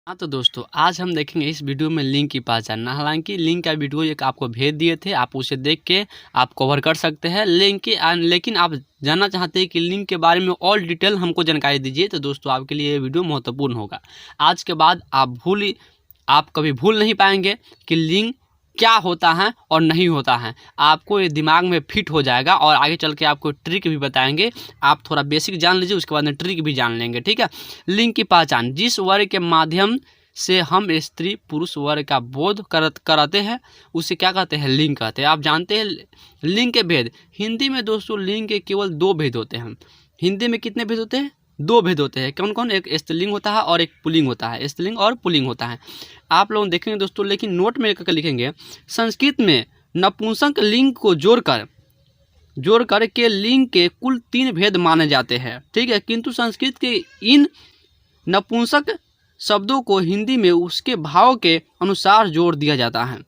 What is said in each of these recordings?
हाँ तो दोस्तों, आज हम देखेंगे इस वीडियो में लिंग की पहचान। हालांकि लिंग का वीडियो एक आपको भेज दिए थे, आप उसे देख के आप कवर कर सकते हैं लिंग की। लेकिन आप जानना चाहते हैं कि लिंग के बारे में और डिटेल हमको जानकारी दीजिए, तो दोस्तों आपके लिए ये वीडियो महत्वपूर्ण होगा। आज के बाद आप कभी भूल नहीं पाएंगे कि लिंग क्या होता है और नहीं होता है। आपको ये दिमाग में फिट हो जाएगा और आगे चल के आपको ट्रिक भी बताएंगे। आप थोड़ा बेसिक जान लीजिए, उसके बाद में ट्रिक भी जान लेंगे, ठीक है। लिंग की पहचान: जिस वर्ग के माध्यम से हम स्त्री पुरुष वर्ग का बोध कराते हैं उसे क्या कहते हैं? लिंग कहते हैं। आप जानते हैं लिंग के भेद? हिंदी में दोस्तों लिंग के केवल दो भेद होते हैं। हिंदी में कितने भेद होते हैं? दो भेद होते हैं। कौन कौन? एक स्त्रीलिंग होता है और एक पुल्लिंग होता है। स्त्रीलिंग और पुल्लिंग होता है। आप लोग देखेंगे दोस्तों, लेकिन नोट में करके लिखेंगे, संस्कृत में नपुंसक लिंग को जोड़कर के लिंग के कुल 3 भेद माने जाते हैं, ठीक है। किंतु संस्कृत के इन नपुंसक शब्दों को हिंदी में उसके भाव के अनुसार जोड़ दिया जाता है।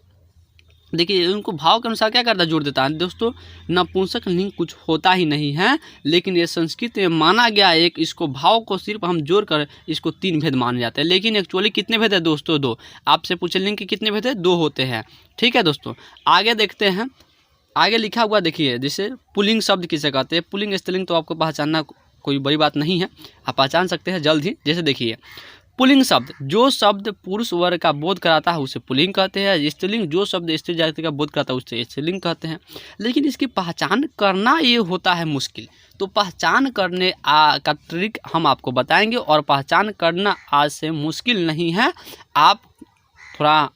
देखिए, उनको भाव के अनुसार क्या करता है? जोड़ देता है। दोस्तों, नपुंसक लिंग कुछ होता ही नहीं है, लेकिन ये संस्कृत में माना गया एक, इसको भाव को सिर्फ हम जोड़कर इसको 3 भेद माने जाते हैं। लेकिन एक्चुअली कितने भेद है दोस्तों? 2। आपसे पूछे लिंग के कितने भेद है? 2 होते हैं, ठीक है दोस्तों। आगे देखते हैं, आगे लिखा हुआ देखिए, जैसे पुल्लिंग शब्द किसे कहते हैं। पुल्लिंग स्त्रीलिंग तो आपको पहचानना कोई बड़ी बात नहीं है, आप पहचान सकते हैं जल्द ही। जैसे देखिए, पुल्लिंग शब्द: जो शब्द पुरुष वर्ग का बोध कराता है उसे पुल्लिंग कहते हैं। स्त्रीलिंग: जो शब्द स्त्री जाति का बोध कराता है उसे स्त्रीलिंग कहते हैं। लेकिन इसकी पहचान करना ये होता है मुश्किल। तो पहचान करने का ट्रिक हम आपको बताएंगे, और पहचान करना आज से मुश्किल नहीं है, आप थोड़ा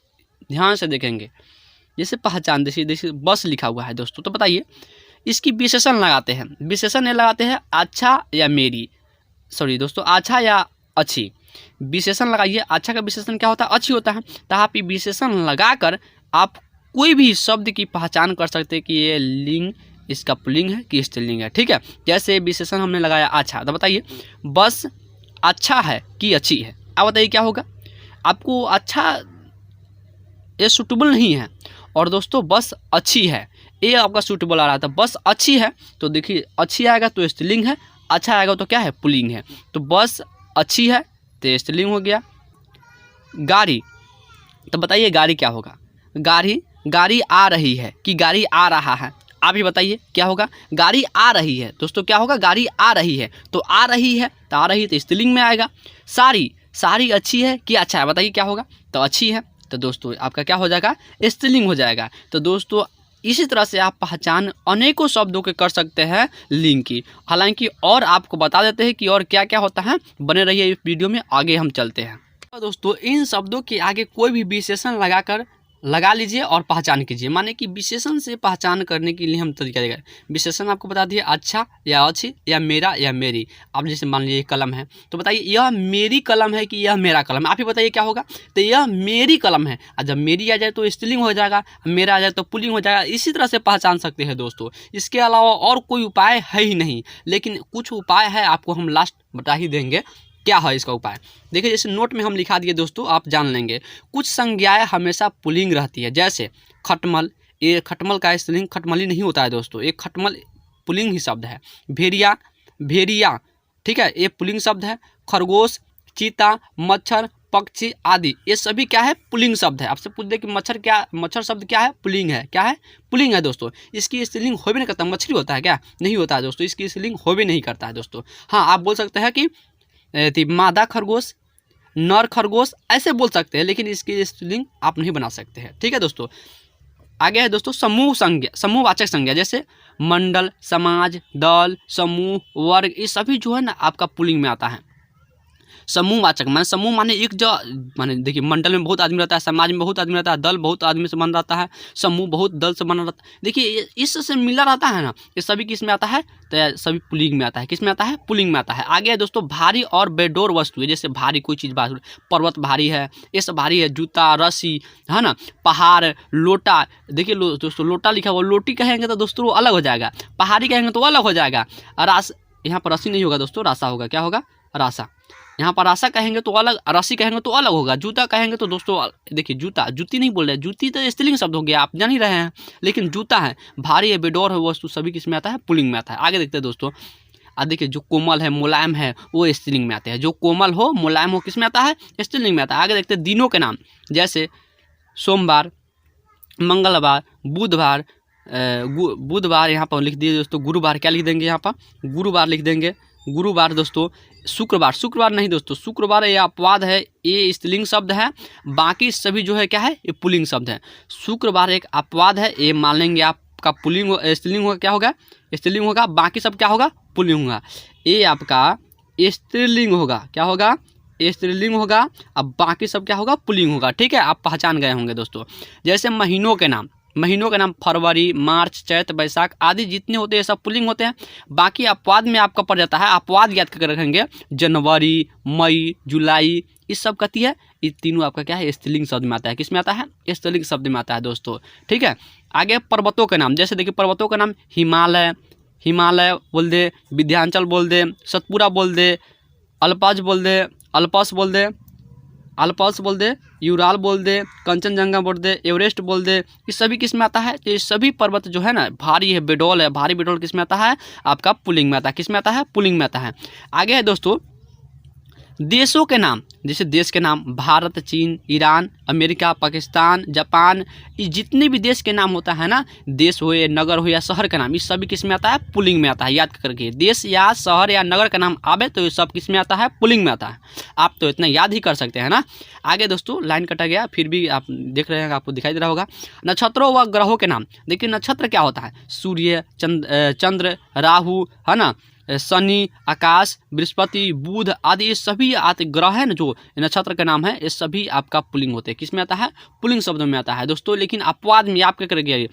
ध्यान से देखेंगे। जैसे पहचान, जैसे बस लिखा हुआ है दोस्तों, तो बताइए इसकी विशेषण लगाते हैं। विशेषण ये लगाते हैं अच्छा या मेरी, सॉरी दोस्तों, अच्छा या अच्छी। विशेषण लगाइए। अच्छा का विशेषण क्या होता है? अच्छी होता है। तो आप ये विशेषण लगाकर आप कोई भी शब्द की पहचान कर सकते हैं कि ये लिंग इसका पुल्लिंग है कि स्त्रीलिंग है, ठीक है। जैसे विशेषण हमने लगाया अच्छा, तो बताइए बस अच्छा है कि अच्छी है? आप बताइए क्या होगा? आपको अच्छा ये सूटेबल नहीं है, और दोस्तों बस अच्छी है ये आपका सूटेबल आ रहा था। बस अच्छी है तो देखिए, अच्छी आएगा तो स्त्रीलिंग है, अच्छा आएगा तो क्या है? पुल्लिंग है। तो बस अच्छी है तो स्त्रीलिंग हो गया। गाड़ी, तो बताइए गाड़ी क्या होगा? गाड़ी आ रही है कि गाड़ी आ रहा है? आप ही बताइए क्या होगा? गाड़ी आ रही है दोस्तों, क्या होगा? गाड़ी आ रही है, तो आ रही है, तो आ रही है तो स्त्रीलिंग में आएगा। साड़ी अच्छी है कि अच्छा है? बताइए क्या होगा? तो अच्छी है, तो दोस्तों आपका क्या हो जाएगा? स्त्रीलिंग हो जाएगा। तो दोस्तों इसी तरह से आप पहचान अनेकों शब्दों के कर सकते हैं लिंग की। हालांकि और आपको बता देते हैं कि और क्या क्या होता है। बने रहिए इस वीडियो में, आगे हम चलते हैं। तो दोस्तों इन शब्दों के आगे कोई भी विशेषण लगा लीजिए और पहचान कीजिए। माने कि विशेषण से पहचान करने के लिए हम तरीका देगा। विशेषण आपको बता दिए, अच्छा या अच्छी या मेरा या मेरी। आप जैसे मान लीजिए कलम है, तो बताइए यह मेरी कलम है कि यह मेरा कलम है? आप ही बताइए क्या होगा? तो यह मेरी कलम है, और जब मेरी आ जाए तो स्त्रीलिंग हो जाएगा, मेरा आ जाए तो पुल्लिंग हो जाएगा। इसी तरह से पहचान सकते हैं दोस्तों। इसके अलावा और कोई उपाय है ही नहीं, लेकिन कुछ उपाय है, आपको हम लास्ट बता ही देंगे क्या है इसका उपाय। देखिए, जैसे नोट में हम लिखा दिए दोस्तों, आप जान लेंगे। कुछ संज्ञाएं हमेशा पुल्लिंग रहती है, जैसे खटमल। ये खटमल का स्त्रीलिंग खटमली नहीं होता है दोस्तों, एक खटमल पुल्लिंग ही शब्द है। भेड़िया, ठीक है, ये पुल्लिंग शब्द है। खरगोश, चीता, मच्छर, पक्षी आदि, ये सभी क्या है? पुल्लिंग शब्द है। आपसे पूछ दे कि मच्छर शब्द क्या है? पुल्लिंग है। क्या है? पुल्लिंग है दोस्तों। इसकी स्त्रीलिंग हो भी नहीं करता। मछली होता है क्या? नहीं होता है दोस्तों, इसकी स्त्रीलिंग हो भी नहीं करता है दोस्तों। हाँ, आप बोल सकते हैं कि मादा खरगोश, नर खरगोश, ऐसे बोल सकते हैं, लेकिन इसकी स्त्रीलिंग आप नहीं बना सकते हैं, ठीक है दोस्तों। आगे है दोस्तों समूहवाचक संज्ञा, जैसे मंडल, समाज, दल, समूह, वर्ग, ये सभी जो है ना आपका पुल्लिंग में आता है। समूहवाचक माने, समूह माने एक जो, माने देखिए मंडल में बहुत आदमी रहता है, समाज में बहुत आदमी रहता है, दल बहुत आदमी से बना रहता है, समूह बहुत दल से बना रहता है। देखिए इससे मिला रहता है ना, ये सभी किस में आता है? तो सभी पुल्लिंग में आता है। किस में आता है? पुल्लिंग में आता है। आगे है दोस्तों भारी और बेडोर वस्तुएं, जैसे भारी कोई चीज़, पर्वत भारी है, ये सब भारी है। जूता, रस्सी, है ना, पहाड़, लोटा। देखिए दोस्तों लोटा लिखा हुआ, लोटी कहेंगे तो दोस्तों अलग हो जाएगा, पहाड़ी कहेंगे तो अलग हो जाएगा। यहाँ पर रस्सी नहीं होगा दोस्तों, रासा होगा। क्या होगा? रासा। यहाँ पर रासा कहेंगे तो अलग, रस्सी कहेंगे तो अलग होगा। जूता कहेंगे तो दोस्तों देखिए, जूती नहीं बोल रहे, जूती तो स्त्रीलिंग शब्द हो गया, आप जान ही रहे हैं। लेकिन जूता है, भारी है, बेडोर है वस्तु, सभी किस में आता है? पुल्लिंग में आता है। आगे देखते हैं दोस्तों, देखिए जो कोमल है, मुलायम है, वो स्त्रीलिंग में आते हैं। जो कोमल हो, मुलायम हो, किस में आता है? स्त्रीलिंग में आता है। आगे देखते हैं दिनों के नाम, जैसे सोमवार, मंगलवार, बुधवार, बुधवार यहाँ पर लिख दिए दोस्तों। गुरुवार क्या लिख देंगे यहाँ पर? गुरुवार लिख देंगे। गुरुवार दोस्तों। शुक्रवार, शुक्रवार नहीं दोस्तों, शुक्रवार ये अपवाद है, ये स्त्रीलिंग शब्द है। बाकी सभी जो है क्या है? ये पुल्लिंग शब्द है। शुक्रवार एक अपवाद है, ये मान लेंगे आपका पुल्लिंग स्त्रीलिंग होगा। क्या होगा? स्त्रीलिंग होगा। बाकी सब क्या होगा? पुल्लिंग होगा। ये आपका स्त्रीलिंग होगा। क्या होगा? स्त्रीलिंग होगा। अब बाकी सब क्या होगा? पुल्लिंग होगा। ठीक है, आप पहचान गए होंगे दोस्तों। जैसे महीनों के नाम, महीनों के नाम फरवरी, मार्च, चैत, बैसाख आदि जितने होते हैं सब पुल्लिंग होते हैं। बाकी अपवाद में आपका पड़ जाता है, अपवाद याद करके रखेंगे। जनवरी, मई, जुलाई, इस सब कहती है, ये तीनों आपका क्या है? स्त्रीलिंग शब्द में आता है। किस में आता है? स्त्रीलिंग शब्द में आता है दोस्तों। ठीक है, आगे पर्वतों के नाम, जैसे देखिए पर्वतों का नाम हिमालय, हिमालय बोल दे, विंध्याचल बोल दे, सतपुरा बोल दे, अल्पज बोल दे, अल्पस बोल दे, अल्पस बोल दे, यूराल बोल दे, कंचनजंगा बोल दे, एवरेस्ट बोल दे। ये सभी किस में आता है? तो ये सभी पर्वत जो है ना, भारी है, बेडोल है, भारी बेडोल किस में आता है? आपका पुल्लिंग में आता है। किस में आता है? पुल्लिंग में आता है। आगे है दोस्तों देशों के नाम, जैसे देश के नाम भारत, चीन, ईरान, अमेरिका, पाकिस्तान, जापान, ये जितने भी देश के नाम होता है ना, देश हो या नगर हो या शहर का नाम, ये सभी किस में आता है? पुल्लिंग में आता है। याद करके, देश या शहर या नगर का नाम आवे तो ये सब किस में आता है? पुल्लिंग में आता है। आप तो इतना याद ही कर सकते हैं ना। आगे दोस्तों लाइन कटा गया, फिर भी आप देख रहे हैं, आपको दिखाई दे रहा होगा। नक्षत्रों व ग्रहों के नाम, देखिए नक्षत्र क्या होता है? सूर्य, चंद्र, राहु, है ना, शनि, आकाश, बृहस्पति, बुध आदि, ये सभी आते ग्रह है ना, जो नक्षत्र का नाम है, ये सभी आपका पुल्लिंग होते हैं। किस में आता है? पुल्लिंग शब्दों में आता है दोस्तों। लेकिन अपवाद में आप क्या करेंगे?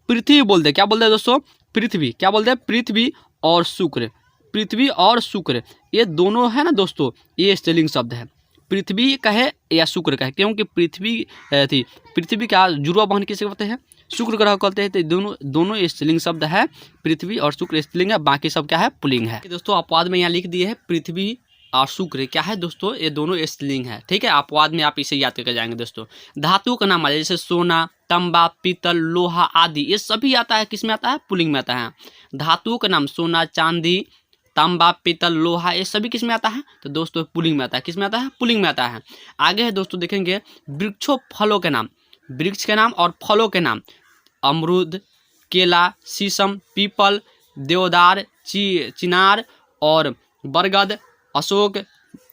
पृथ्वी बोल दे। क्या बोल दे दोस्तों? पृथ्वी। क्या बोल दे? पृथ्वी और शुक्र, पृथ्वी और शुक्र ये दोनों है ना दोस्तों, ये स्त्रीलिंग शब्द है। पृथ्वी कहे या शुक्र कहे, क्योंकि पृथ्वी थी, पृथ्वी का जुड़वा बहन किसे कहते हैं? शुक्र ग्रह कहते हैं। तो दोनों स्त्रीलिंग शब्द है। पृथ्वी और शुक्र स्त्रीलिंग है, बाकी सब क्या है? पुल्लिंग है। दोस्तों अपवाद में यहाँ लिख दिए है पृथ्वी और शुक्र क्या है दोस्तों? ये दोनों स्त्रीलिंग है। ठीक है, अपवाद में आप इसे याद करके जाएंगे दोस्तों। धातु का नाम आ जाए, जैसे सोना, तांबा, पीतल, लोहा आदि, ये सभी आता है। किस में आता है? पुल्लिंग में आता है। धातुओं का नाम सोना, चांदी, तांबा, पीतल, लोहा, ये सभी किस में आता है? तो दोस्तों पुल्लिंग में आता है। किस में आता है? पुल्लिंग में आता है। आगे है दोस्तों देखेंगे वृक्षों फलों के नाम, वृक्ष के नाम और फलों के नाम, अमरूद, केला, शीशम, पीपल, देवदार, चिनार और बरगद, अशोक,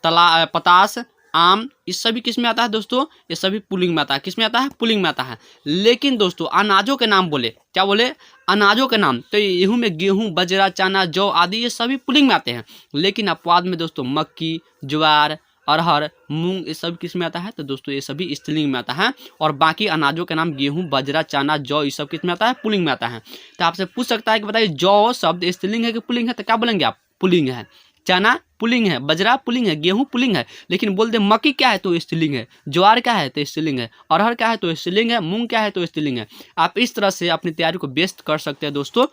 पतास, आम, इस सभी किस में आता है दोस्तों? ये सभी पुल्लिंग में आता है। किस में आता है? पुल्लिंग में आता है। लेकिन दोस्तों अनाजों के नाम बोले, क्या बोले? अनाजों के नाम, तो गेहूं में गेहूं, बजरा, चना, जौ आदि, ये सभी पुल्लिंग में आते हैं। लेकिन अपवाद में दोस्तों मक्की, ज्वार, अरहर, मूंग, ये सब किस में आता है? तो दोस्तों ये सभी स्त्रीलिंग में आता है। और बाकी अनाजों के नाम गेहूं, बजरा, चना, जौ, ये सब किस में आता है? पुल्लिंग में आता है। तो आपसे पूछ सकता है कि बताइए जौ शब्द स्त्रीलिंग है कि पुल्लिंग है? तो क्या बोलेंगे आप? पुल्लिंग है। चना पुल्लिंग है, बजरा पुल्लिंग है, गेहूं पुल्लिंग है। लेकिन बोल दे मक्की क्या है? तो स्त्रीलिंग है। ज्वार क्या है? तो स्त्रीलिंग है। अरहर क्या है? तो स्त्रीलिंग है। मूंग क्या है? तो स्त्रीलिंग है। आप इस तरह से अपनी तैयारी को बेस्ट कर सकते हैं दोस्तों।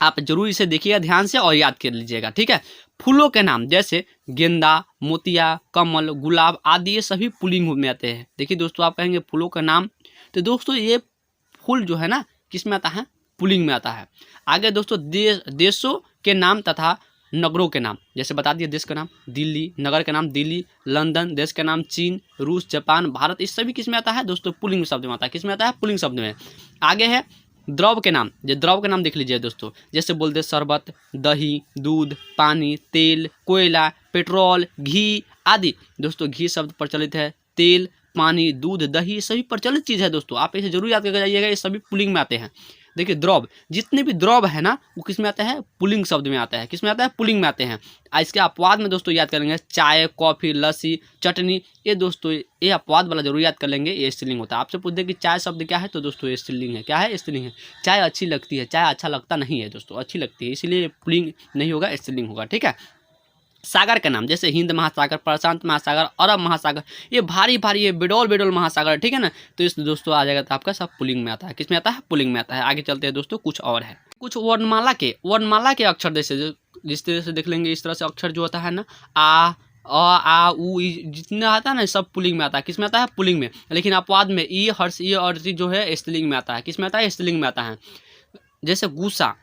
आप जरूर इसे देखिएगा ध्यान से और याद कर लीजिएगा। ठीक है, फूलों के नाम, जैसे गेंदा, मोतिया, कमल, गुलाब आदि, ये सभी पुल्लिंग में आते हैं। देखिए दोस्तों आप कहेंगे फूलों का नाम, तो दोस्तों ये फूल जो है ना किस में आता है? पुल्लिंग में आता है। आगे दोस्तों देशों के नाम तथा नगरों के नाम, जैसे बता दिए देश का नाम दिल्ली, नगर का नाम दिल्ली, लंदन, देश का नाम चीन, रूस, जापान, भारत, इस सभी किस में आता है दोस्तों? पुल्लिंग शब्द में आता है। किस में आता है? पुल्लिंग शब्द में। आगे है द्रव के नाम, जो द्रव के नाम देख लीजिए दोस्तों, जैसे बोल दे शरबत, दही, दूध, पानी, तेल, कोयला, पेट्रोल, घी आदि। दोस्तों घी शब्द प्रचलित है। तेल, पानी, दूध, दही सभी प्रचलित चीज़ है दोस्तों, आप इसे जरूर याद करके जाइएगा। ये सभी पुल्लिंग में आते हैं। देखिए द्रव, जितने भी द्रव है ना वो किस में आता है? पुल्लिंग शब्द में आता है। किस में आता है? पुल्लिंग में आते हैं। इसके अपवाद में दोस्तों याद करेंगे चाय, कॉफ़ी, लस्सी, चटनी, ये दोस्तों ये अपवाद वाला जरूर याद कर लेंगे। ये स्त्रीलिंग होता है। आपसे पूछ दे कि चाय शब्द क्या है? तो दोस्तों ये स्त्रीलिंग है। क्या है? स्त्रीलिंग है। चाय अच्छी लगती है, चाय अच्छा लगता नहीं है दोस्तों, अच्छी लगती है, इसलिए पुल्लिंग नहीं होगा, स्त्रीलिंग होगा। ठीक है, सागर के नाम, जैसे हिंद महासागर, प्रशांत महासागर, अरब महासागर, ये भारी भारी ये बेडोल महासागर, ठीक है ना। तो इस दोस्तों आ जाएगा तो आपका सब पुल्लिंग में आता है। किस में आता है? पुल्लिंग में आता है। आगे चलते हैं दोस्तों, कुछ और है, कुछ वर्णमाला के अक्षर जैसे जिस तरह से देख लेंगे, इस तरह से अक्षर जो होता है ना, आ उ जितना आता है ना सब पुल्लिंग में आता है। किस में आता है? पुल्लिंग में। लेकिन अपवाद में ई, हर्ष, ये और जो है स्त्रीलिंग में आता है। किस में आता है? स्त्रीलिंग में आता है। जैसे गुस्सा,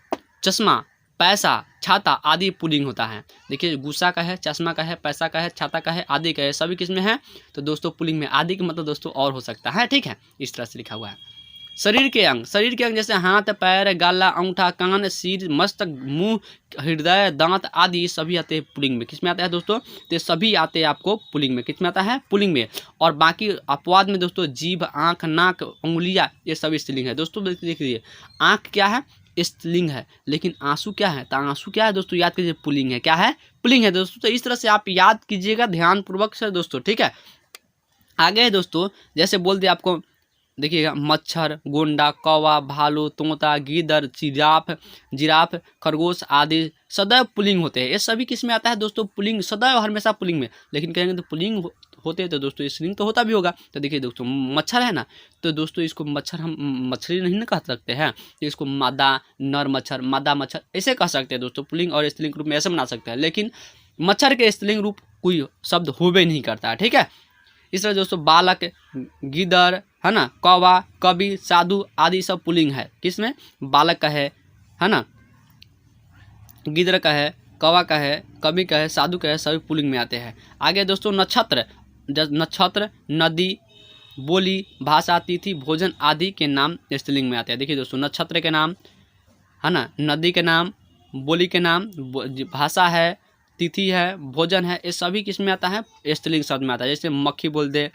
चश्मा, पैसा, छाता आदि पुल्लिंग होता है। देखिए गुस्सा का है, चश्मा का है, पैसा का है, छाता का है, आदि का है, सभी किस में है तो दोस्तों पुल्लिंग में। आदि का मतलब दोस्तों और हो सकता है, ठीक है, इस तरह से लिखा हुआ है। शरीर के अंग, शरीर के अंग जैसे हाथ, पैर, गाला, अंगूठा, कान, सिर, मस्तक, मुंह, हृदय, दांत आदि सभी आते हैं पुल्लिंग में। किस में आता है दोस्तों तो सभी आते हैं आपको पुल्लिंग में। किस में आता है पुल्लिंग में। और बाकी अपवाद में दोस्तों जीभ, आँख, नाक, उंगलियां ये सभी स्त्रीलिंग है। दोस्तों देखिए आँख क्या है स्त्रीलिंग है, लेकिन आंसू क्या है तो आंसू क्या है दोस्तों याद कीजिए पुल्लिंग है। क्या है पुल्लिंग है दोस्तों। तो इस तरह से आप याद कीजिएगा ध्यानपूर्वक से दोस्तों, ठीक है। आगे है दोस्तों जैसे बोल दिया आपको, देखिएगा मच्छर, गोंडा, कौवा, भालू, तोता, गीदड़, जिराफ, खरगोश आदि सदैव पुल्लिंग होते हैं। ये सभी किस में आता है दोस्तों पुल्लिंग, सदैव हमेशा पुल्लिंग में। लेकिन कहेंगे तो पुल्लिंग होते हैं तो दोस्तों स्त्रीलिंग तो होता भी होगा। तो देखिए दोस्तों मच्छर है ना, तो दोस्तों इसको मच्छर हम मछली नहीं ना कह सकते हैं, तो इसको मादा नर मच्छर, मादा मच्छर ऐसे कह सकते हैं दोस्तों। पुल्लिंग और स्त्रीलिंग रूप में ऐसे बना सकते हैं, लेकिन मच्छर के स्त्रीलिंग रूप कोई शब्द होबे नहीं करता है, ठीक है। इस तरह दोस्तों बालक, गीदड़ है ना, कौवा, कवि, साधु आदि सब पुल्लिंग है। किसमें बालक का है ना, गीदड़ का है, कौवा का है, कवि का है, साधु का है, सभी पुल्लिंग में आते हैं। आगे दोस्तों नक्षत्र, नक्षत्र, नदी, बोली, भाषा, तिथि, भोजन आदि के नाम स्त्रीलिंग में आते हैं। देखिए दोस्तों नक्षत्र के नाम है ना, नदी के नाम, बोली के नाम, भाषा है, तिथि है, भोजन है, ये सभी किस में आता है स्त्रीलिंग शब्द में आता है। जैसे मक्खी बोल दे,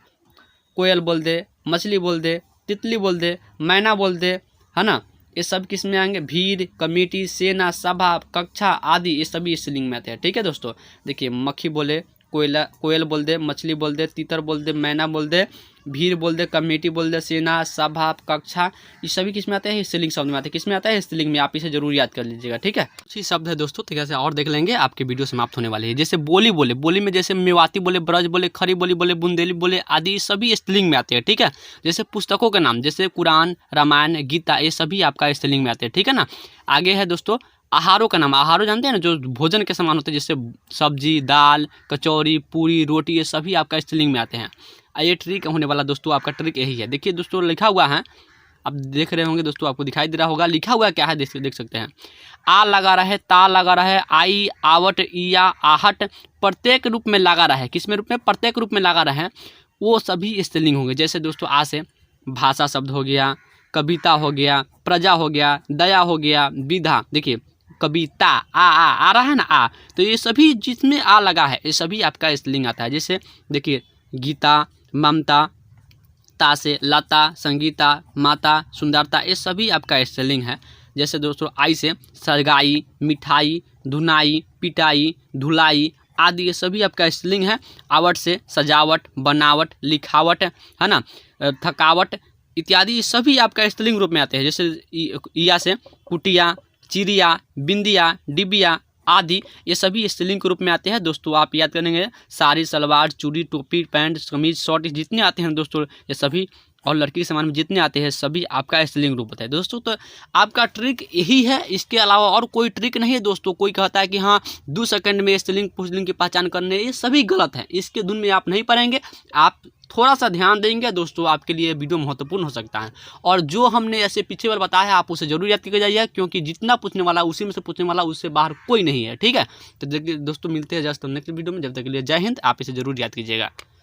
कोयल बोल दे, मछली बोल दे, तितली बोल दे, मैना बोल दे है ना, ये सब किस में आएंगे भीड़, कमेटी, सेना, सभा, कक्षा आदि ये सभी स्त्रीलिंग में आते हैं, ठीक है दोस्तों। देखिए मक्खी बोले, कोयल बोल दे, मछली बोल दे, तीतर बोल दे, मैना बोल दे, भीड़ बोल दे, कमेटी बोल दे, सेना, सभा, कक्षा ये सभी किस में आते हैं स्त्रीलिंग शब्द में आते हैं। किस में आता है स्त्रीलिंग में। आप इसे जरूर याद कर लीजिएगा, ठीक है। कुछ ही शब्द है दोस्तों तो कैसे और देख लेंगे, आपकी वीडियो समाप्त होने वाली है। जैसे बोली बोले, बोली में जैसे मेवाती बोले, ब्रज बोले, खरी बोली बोले, बुंदेली बोले आदि सभी स्त्रीलिंग में आते हैं, ठीक है। जैसे पुस्तकों के नाम जैसे कुरान, रामायण, गीता ये सभी आपका स्त्रीलिंग में आते हैं, ठीक है ना। आगे है दोस्तों आहारों का नाम, आहारों जानते हैं ना जो भोजन के समान होते हैं, जैसे सब्जी, दाल, कचौरी, पूरी, रोटी ये सभी आपका स्त्रीलिंग में आते हैं। ये ट्रिक होने वाला दोस्तों आपका ट्रिक यही है। देखिए दोस्तों लिखा हुआ है, अब देख रहे होंगे दोस्तों, आपको दिखाई दे रहा होगा लिखा हुआ क्या है, देख सकते हैं। आ लगा रहा है, ता लगा रहा है, आई, आवट, इया, आहट प्रत्येक रूप में लगा रहा है। किसमें रूप में प्रत्येक रूप में लगा रहा है, वो सभी स्त्रीलिंग होंगे। जैसे दोस्तों आ से भाषा शब्द हो गया, कविता हो गया, प्रजा हो गया, दया हो गया, विधा, देखिए कविता आ रहा है ना आ, तो ये सभी जिसमें आ लगा है ये सभी आपका स्त्रीलिंग आता है। जैसे देखिए गीता, ममता, ता से लता, संगीता, माता, सुंदरता ये सभी आपका स्त्रीलिंग है। जैसे दोस्तों आई से सरगाई, मिठाई, धुनाई, पिटाई, धुलाई आदि ये सभी आपका स्त्रीलिंग है। आवट से सजावट, बनावट, लिखावट है ना, थकावट इत्यादि ये सभी आपका स्त्रीलिंग रूप में आते हैं। जैसे इया से कुटिया, चिड़िया, बिंदिया, डिबिया आदि ये सभी स्त्रीलिंग के रूप में आते हैं। दोस्तों आप याद करेंगे साड़ी, सलवार, चूड़ी, टोपी, पैंट, कमीज, शॉर्ट जितने आते हैं दोस्तों ये सभी, और लड़की के समान में जितने आते हैं सभी आपका स्त्रीलिंग रूप होता है दोस्तों। तो आपका ट्रिक यही है, इसके अलावा और कोई ट्रिक नहीं है दोस्तों। कोई कहता है कि हाँ 2 सेकंड में स्त्रीलिंग पुल्लिंग की पहचान करने, ये सभी गलत है। इसके धुन में आप नहीं पढ़ेंगे, आप थोड़ा सा ध्यान देंगे दोस्तों, आपके लिए वीडियो महत्वपूर्ण हो सकता है। और जो हमने ऐसे पीछे बार बताया है आप उसे जरूर याद करके जाइए, क्योंकि जितना पूछने वाला उसी में से पूछने वाला, उससे बाहर कोई नहीं है, ठीक है। तो देखिए दोस्तों मिलते हैं जस्ट नेक्स्ट वीडियो में, जब तक के लिए जय हिंद। आप इसे जरूर याद कीजिएगा।